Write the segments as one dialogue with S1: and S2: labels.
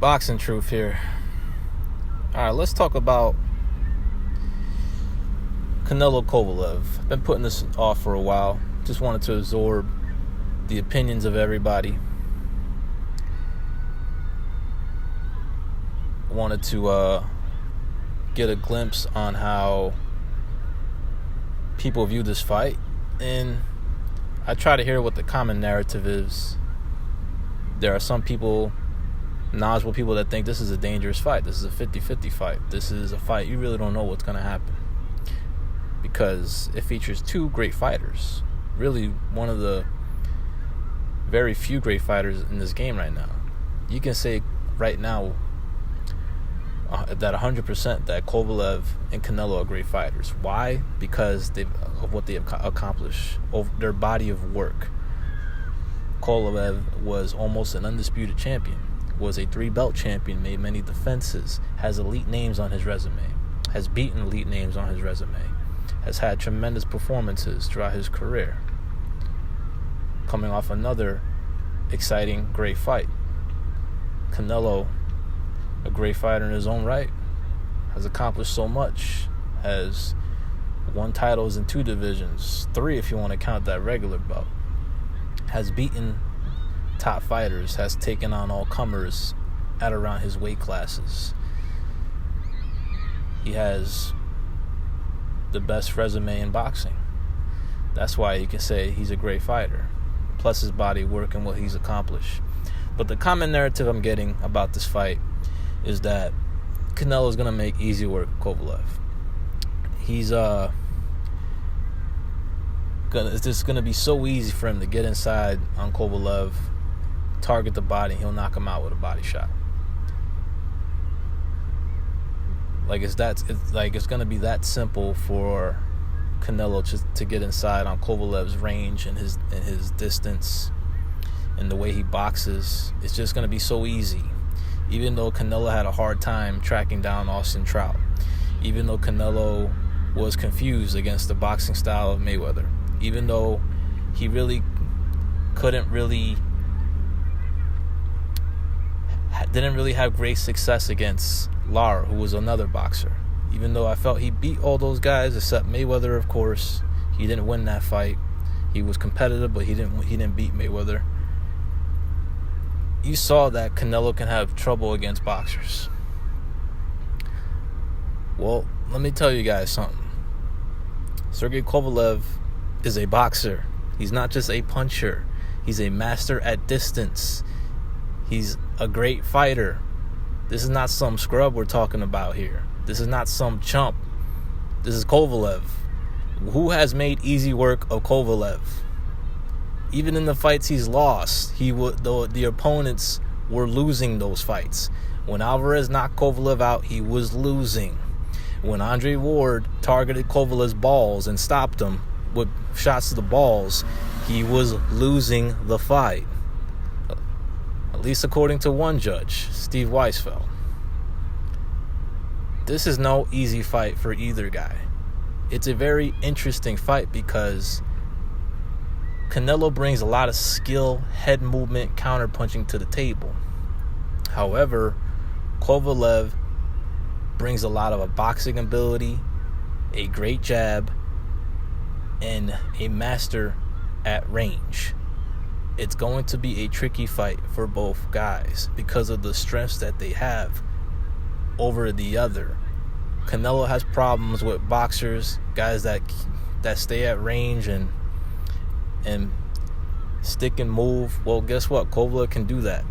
S1: Boxing truth here. Alright, let's talk about Canelo Kovalev. I've been putting this off for a while. Just wanted to absorb the opinions of everybody. Wanted to get a glimpse on how people view this fight, and I try to hear what the common narrative is. There are some people, knowledgeable people, that think this is a dangerous fight. This is a 50-50 fight. This is a fight you really don't know what's going to happen, because it features two great fighters. Really one of the very few great fighters in this game right now. You can say right now that 100% that Kovalev and Canelo are great fighters. Why? Because of what they've accomplished over their body of work. Kovalev was almost an undisputed champion, was a 3-belt champion, made many defenses, has elite names on his resume, has beaten elite names on his resume, has had tremendous performances throughout his career. Coming off another exciting, great fight. Canelo, a great fighter in his own right, has accomplished so much, has won titles in 2 divisions, 3 if you want to count that regular belt, has beaten top fighters, has taken on all comers at around his weight classes. He has the best resume in boxing. That's why you can say he's a great fighter, plus his body work and what he's accomplished. But the common narrative I'm getting about this fight is that Canelo's going to make easy work of Kovalev. It's just going to be so easy for him to get inside on Kovalev, target the body, and he'll knock him out with a body shot. It's going to be that simple for Canelo to get inside on Kovalev's range and his distance and the way he boxes. It's just going to be so easy. Even though Canelo had a hard time tracking down Austin Trout, even though Canelo was confused against the boxing style of Mayweather, even though he didn't really have great success against Lara, who was another boxer. Even though I felt he beat all those guys except Mayweather, of course. He didn't win that fight. He was competitive, but he didn't beat Mayweather. You saw that Canelo can have trouble against boxers. Well, let me tell you guys something. Sergey Kovalev is a boxer. He's not just a puncher. He's a master at distance. He's a great fighter. This is not some scrub we're talking about here. This is not some chump. This is Kovalev. Who has made easy work of Kovalev? Even in the fights he's lost, the opponents were losing those fights. When Alvarez knocked Kovalev out, he was losing. When Andre Ward targeted Kovalev's balls and stopped him with shots to the balls, he was losing the fight. At least according to one judge, Steve Weisfeld. This is no easy fight for either guy. It's a very interesting fight because Canelo brings a lot of skill, head movement, counter-punching to the table. However, Kovalev brings a lot of a boxing ability, a great jab, and a master at range. It's going to be a tricky fight for both guys because of the strengths that they have over the other. Canelo has problems with boxers, guys that stay at range and stick and move. Well, guess what? Kovalev can do that.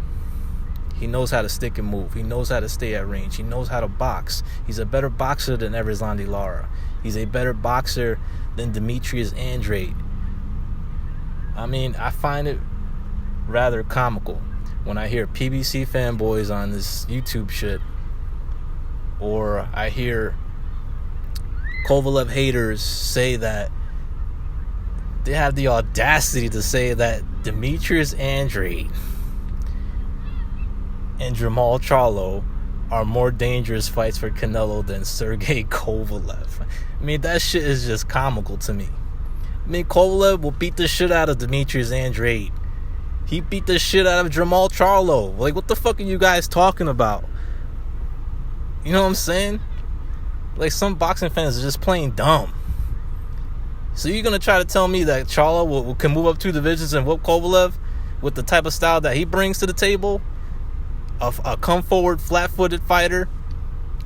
S1: He knows how to stick and move. He knows how to stay at range. He knows how to box. He's a better boxer than Erizlandi Lara. He's a better boxer than Demetrius Andrade. I mean, I find it rather comical when I hear PBC fanboys on this YouTube shit, or I hear Kovalev haters say that they have the audacity to say that Demetrius Andrade and Jamal Charlo are more dangerous fights for Canelo than Sergey Kovalev. I mean, that shit is just comical to me. I mean, Kovalev will beat the shit out of Demetrius Andrade He beat the shit out of Jamal Charlo. Like, what the fuck are you guys talking about? You know what I'm saying? Like, some boxing fans are just plain dumb. So you're going to try to tell me that Charlo can move up 2 divisions and whoop Kovalev with the type of style that he brings to the table? A come-forward, flat-footed fighter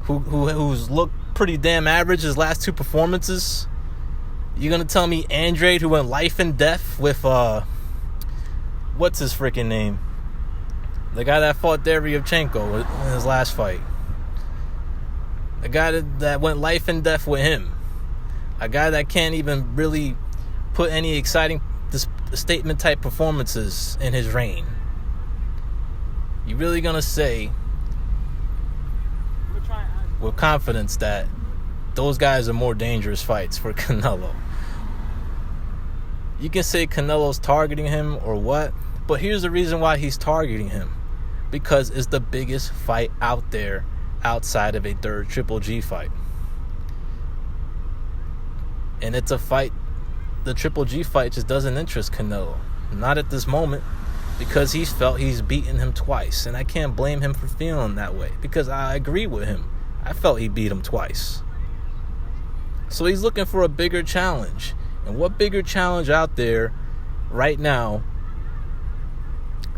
S1: who's looked pretty damn average his last 2 performances? You're going to tell me Andrade, who went life and death with, what's his freaking name? The guy that fought Deryevchenko in his last fight. A guy that went life and death with him. A guy that can't even really put any exciting statement type performances in his reign. You really gonna say with confidence that those guys are more dangerous fights for Canelo? You can say Canelo's targeting him or what, but here's the reason why he's targeting him. Because it's the biggest fight out there outside of a third Triple G fight. And it's a fight, the Triple G fight just doesn't interest Canelo. Not at this moment, because he's felt he's beaten him twice. And I can't blame him for feeling that way, because I agree with him. I felt he beat him twice. So he's looking for a bigger challenge. And what bigger challenge out there right now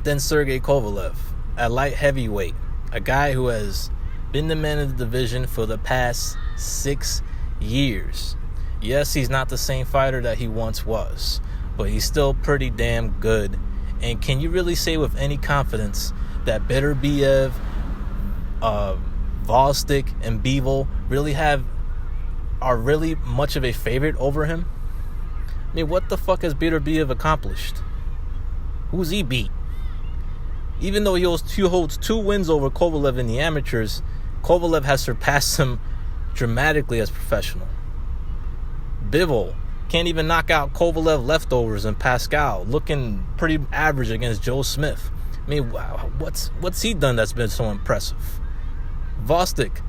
S1: than Sergey Kovalev at light heavyweight? A guy who has been the man of the division for the past 6 years. Yes, he's not the same fighter that he once was, but he's still pretty damn good. And can you really say with any confidence that Beterbiev, Volstik, and Bivol are really much of a favorite over him? I mean, what the fuck has Beterbiev accomplished? Who's he beat? Even though he holds 2 wins over Kovalev in the amateurs, Kovalev has surpassed him dramatically as professional. Bivol can't even knock out Kovalev leftovers in Pascal, looking pretty average against Joe Smith. I mean, wow, what's he done that's been so impressive? Vostik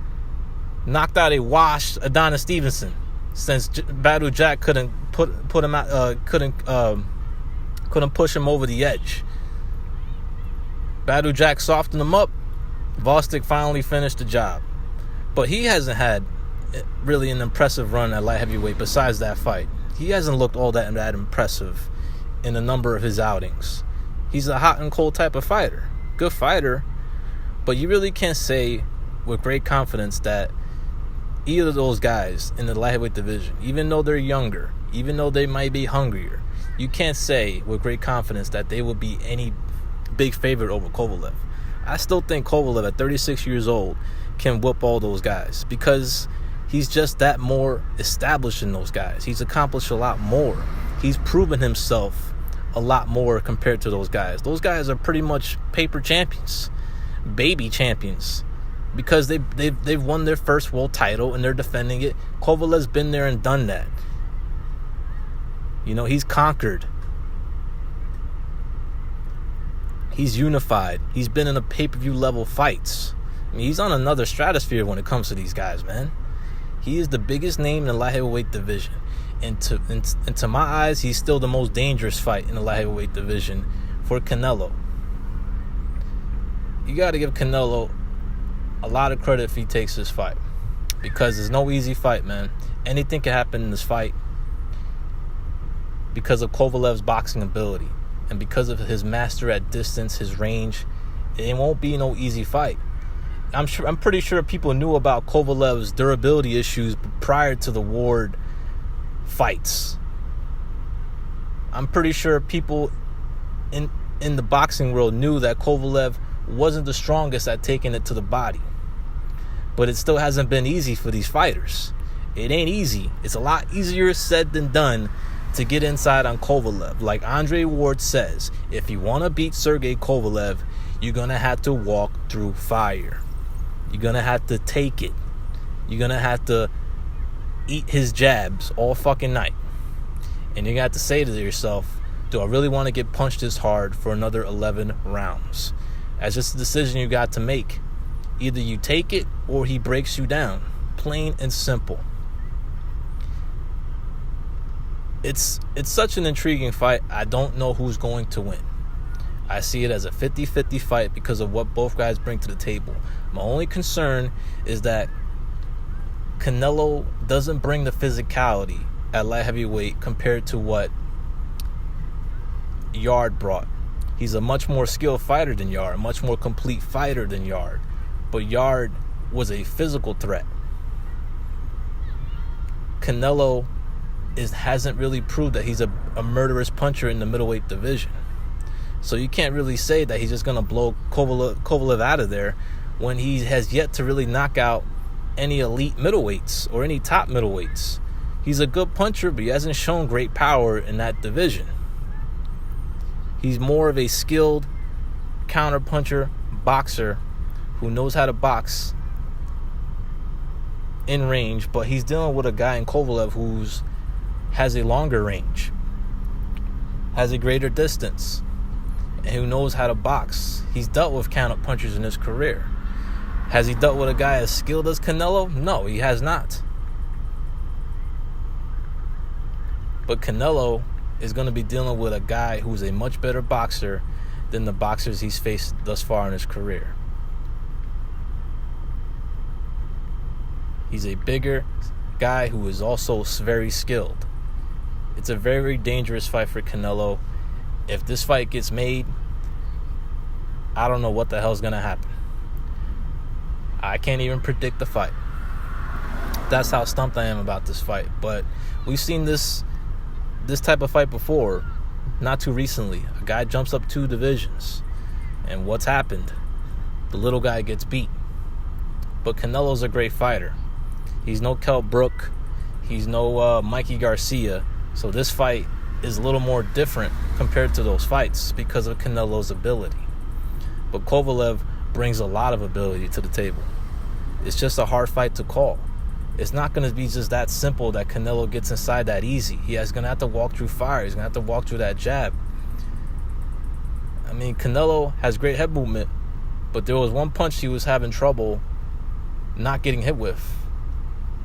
S1: knocked out a washed Adonis Stevenson, since Badu Jack couldn't put him out, couldn't push him over the edge. Badu Jack softened him up. Vostik finally finished the job, but he hasn't had really an impressive run at light heavyweight besides that fight. He hasn't looked all that impressive in a number of his outings. He's a hot and cold type of fighter. Good fighter, but you really can't say with great confidence that either of those guys in the light heavyweight division, even though they're younger, even though they might be hungrier, you can't say with great confidence that they will be any big favorite over Kovalev. I still think Kovalev at 36 years old can whoop all those guys because he's just that more established than those guys. He's accomplished a lot more. He's proven himself a lot more compared to those guys. Those guys are pretty much paper champions, baby champions, because they've won their first world title and they're defending it. Kovalev's been there and done that. You know, he's conquered. He's unified. He's been in a pay-per-view level fights. I mean, he's on another stratosphere when it comes to these guys, man. He is the biggest name in the light heavyweight division. And to my eyes, he's still the most dangerous fight in the light heavyweight division for Canelo. You got to give Canelo a lot of credit if he takes this fight, because there's no easy fight, man. Anything can happen in this fight because of Kovalev's boxing ability and because of his master at distance, his range. It won't be no easy fight. I'm pretty sure people knew about Kovalev's durability issues prior to the Ward fights. I'm pretty sure people in the boxing world knew that Kovalev wasn't the strongest at taking it to the body. But it still hasn't been easy for these fighters. It ain't easy. It's a lot easier said than done to get inside on Kovalev. Like Andre Ward says, if you want to beat Sergey Kovalev, you're going to have to walk through fire. You're going to have to take it. You're going to have to eat his jabs all fucking night. And you're going to have to say to yourself, do I really want to get punched this hard for another 11 rounds? That's just a decision you got to make. Either you take it or he breaks you down. Plain and simple. It's such an intriguing fight. I don't know who's going to win. I see it as a 50-50 fight because of what both guys bring to the table. My only concern is that Canelo doesn't bring the physicality at light heavyweight compared to what Yard brought. He's a much more skilled fighter than Yard, a much more complete fighter than Yard. But Yard was a physical threat. Canelo hasn't really proved that he's a murderous puncher in the middleweight division. So you can't really say that he's just going to blow Kovalev out of there when he has yet to really knock out any elite middleweights or any top middleweights. He's a good puncher, but he hasn't shown great power in that division. He's more of a skilled counter-puncher, boxer who knows how to box in range, but he's dealing with a guy in Kovalev who has a longer range, has a greater distance, and who knows how to box. He's dealt with counter-punchers in his career. Has he dealt with a guy as skilled as Canelo? No, he has not. But Canelo is going to be dealing with a guy who's a much better boxer than the boxers he's faced thus far in his career. He's a bigger guy who is also very skilled. It's a very dangerous fight for Canelo. If this fight gets made, I don't know what the hell's going to happen. I can't even predict the fight. That's how stumped I am about this fight. But we've seen this type of fight before, not too recently. A guy jumps up 2 divisions, and what's happened? The little guy gets beat. But Canelo's a great fighter. He's no Kell Brook. He's no Mikey Garcia. So this fight is a little more different compared to those fights because of Canelo's ability. But Kovalev brings a lot of ability to the table. It's just a hard fight to call. It's not going to be just that simple that Canelo gets inside that easy. He's going to have to walk through fire. He's going to have to walk through that jab. I mean, Canelo has great head movement, but there was one punch he was having trouble not getting hit with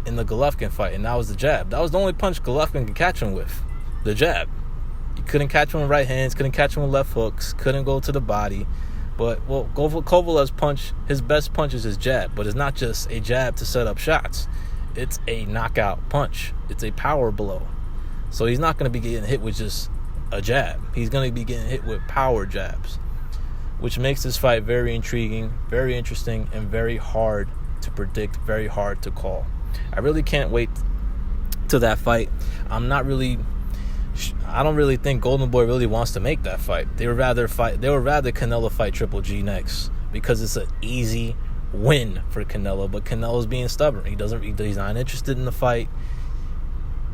S1: in the Golovkin fight, and that was the jab. That was the only punch Golovkin could catch him with, the jab. He couldn't catch him with right hands, couldn't catch him with left hooks, couldn't go to the body. But, well, Kovalev's punch, his best punch is his jab, but it's not just a jab to set up shots. It's a knockout punch. It's a power blow. So he's not going to be getting hit with just a jab. He's going to be getting hit with power jabs, which makes this fight very intriguing, very interesting, and very hard to predict, very hard to call. I really can't wait to that fight. I don't really think Golden Boy really wants to make that fight. They would rather Canelo fight Triple G next because it's an easy win for Canelo. But Canelo's being stubborn. He's not interested in the fight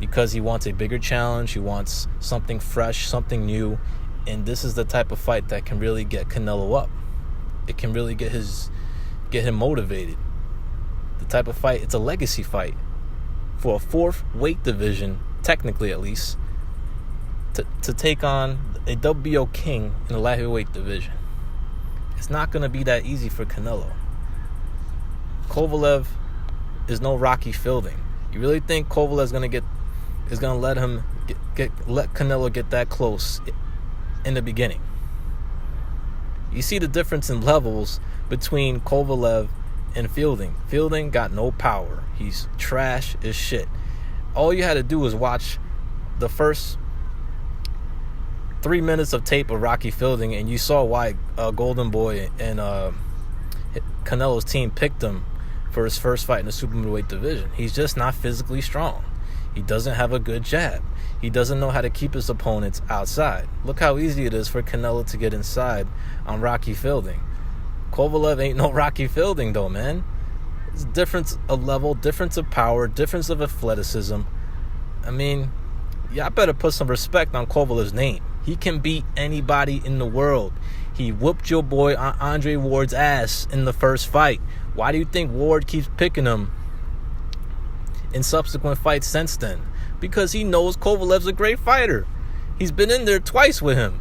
S1: because he wants a bigger challenge. He wants something fresh, something new, and this is the type of fight that can really get Canelo up. It can really get him motivated. The type of fight, it's a legacy fight for a 4th weight division, technically at least, to take on a WBO king in the light heavyweight division. It's not going to be that easy for Canelo. Kovalev is no Rocky Fielding. You really think Kovalev is going to let Canelo get that close in the beginning? You see the difference in levels between Kovalev and Fielding. Fielding got no power. He's trash as shit. All you had to do was watch the first 3 minutes of tape of Rocky Fielding, and you saw why Golden Boy and Canelo's team picked him for his first fight in the super middleweight division. He's just not physically strong. He doesn't have a good jab. He doesn't know how to keep his opponents outside. Look how easy it is for Canelo to get inside on Rocky Fielding. Kovalev ain't no Rocky Fielding though, man. It's difference of level, difference of power, difference of athleticism. I mean, y'all better put some respect on Kovalev's name. He can beat anybody in the world. He whooped your boy Andre Ward's ass in the first fight. Why do you think Ward keeps picking him in subsequent fights since then? Because he knows Kovalev's a great fighter. He's been in there twice with him.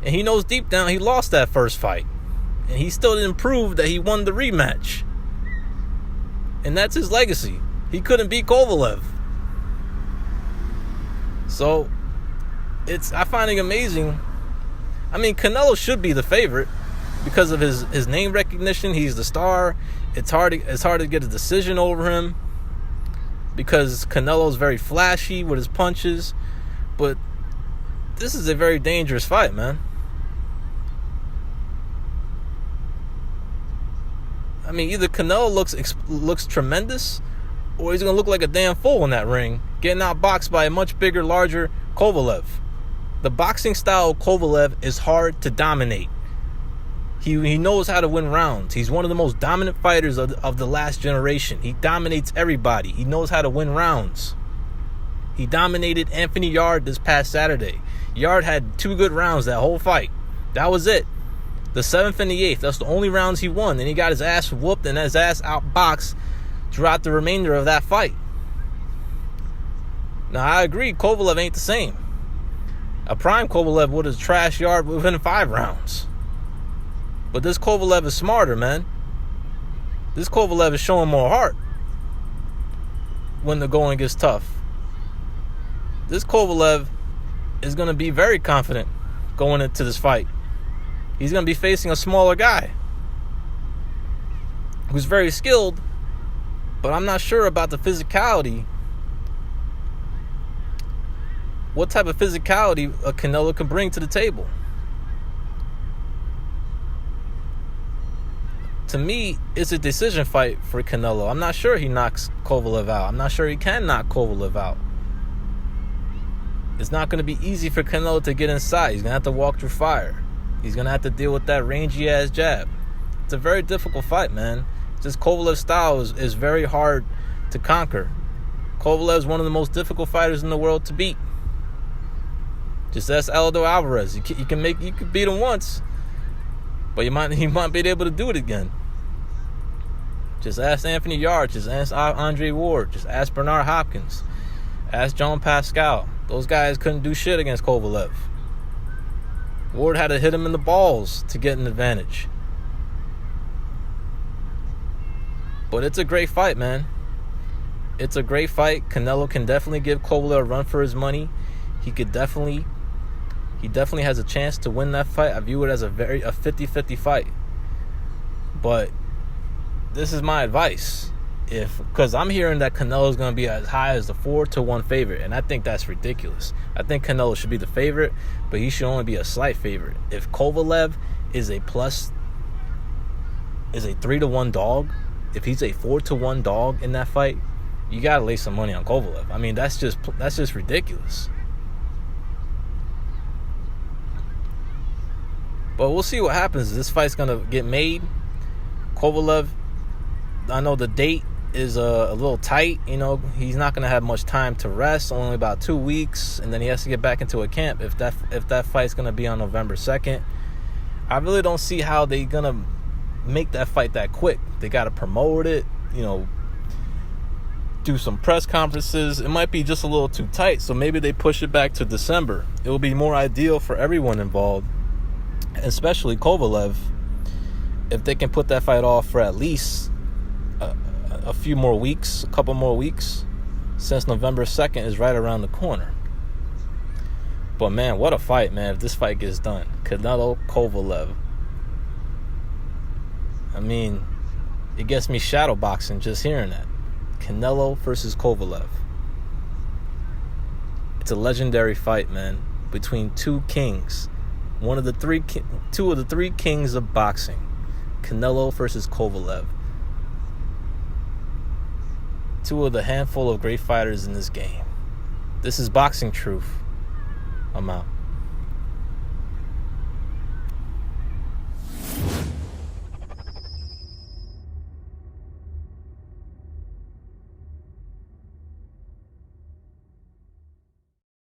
S1: And he knows deep down he lost that first fight. And he still didn't prove that he won the rematch. And that's his legacy. He couldn't beat Kovalev. So, I find it amazing I mean, Canelo should be the favorite because of his name recognition. He's the star. It's hard to get a decision over him because Canelo's very flashy with his punches. But this is a very dangerous fight, man. I mean, either Canelo looks tremendous, or he's going to look like a damn fool in that ring, getting outboxed by a much bigger, larger Kovalev. The boxing style of Kovalev is hard to dominate. He knows how to win rounds. He's one of the most dominant fighters of the last generation. He dominates everybody. He knows how to win rounds. He dominated Anthony Yarde this past Saturday. Yarde had 2 good rounds that whole fight. That was it. The 7th and the 8th, that's the only rounds he won. And he got his ass whooped and his ass outboxed throughout the remainder of that fight. Now, I agree, Kovalev ain't the same. A prime Kovalev would have trashed Yarde within 5 rounds. But this Kovalev is smarter, man. This Kovalev is showing more heart when the going gets tough. This Kovalev is going to be very confident going into this fight. He's going to be facing a smaller guy who's very skilled, but I'm not sure about the physicality. What type of physicality a Canelo can bring to the table? To me, it's a decision fight for Canelo. I'm not sure he knocks Kovalev out. I'm not sure he can knock Kovalev out. It's not going to be easy for Canelo to get inside. He's going to have to walk through fire. He's going to have to deal with that rangy-ass jab. It's a very difficult fight, man. Just Kovalev's style is very hard to conquer. Kovalev is one of the most difficult fighters in the world to beat. Just ask Canelo Alvarez. You could beat him once, but he might be able to do it again. Just ask Anthony Yarde. Just ask Andre Ward. Just ask Bernard Hopkins. Ask John Pascal. Those guys couldn't do shit against Kovalev. Ward had to hit him in the balls to get an advantage. But it's a great fight, man. It's a great fight. Canelo can definitely give Kovalev a run for his money. He definitely has a chance to win that fight. I view it as a 50-50 fight. But this is my advice. Because I'm hearing that Canelo is going to be as high as the 4-1 favorite, and I think that's ridiculous. I think Canelo should be the favorite, but he should only be a slight favorite. If Kovalev is a 3-1 dog, if he's a 4-1 dog in that fight, you got to lay some money on Kovalev. I mean, that's just ridiculous. But we'll see what happens. This fight's going to get made. Kovalev, I know the date is a little tight. You know, he's not going to have much time to rest, only about 2 weeks, and then he has to get back into a camp if that fight's going to be on November 2nd. I really don't see how they're going to make that fight that quick. They got to promote it, do some press conferences. It might be just a little too tight, so maybe they push it back to December. It will be more ideal for everyone involved, especially Kovalev, if they can put that fight off for at least a couple more weeks, since November 2nd is right around the corner. But man, what a fight, man, if this fight gets done. Canelo Kovalev. I mean, it gets me shadow boxing just hearing that. Canelo versus Kovalev. It's a legendary fight, man, between two kings. Two of the three kings of boxing. Canelo versus Kovalev. Two of the handful of great fighters in this game. This is Boxing Truth. I'm out.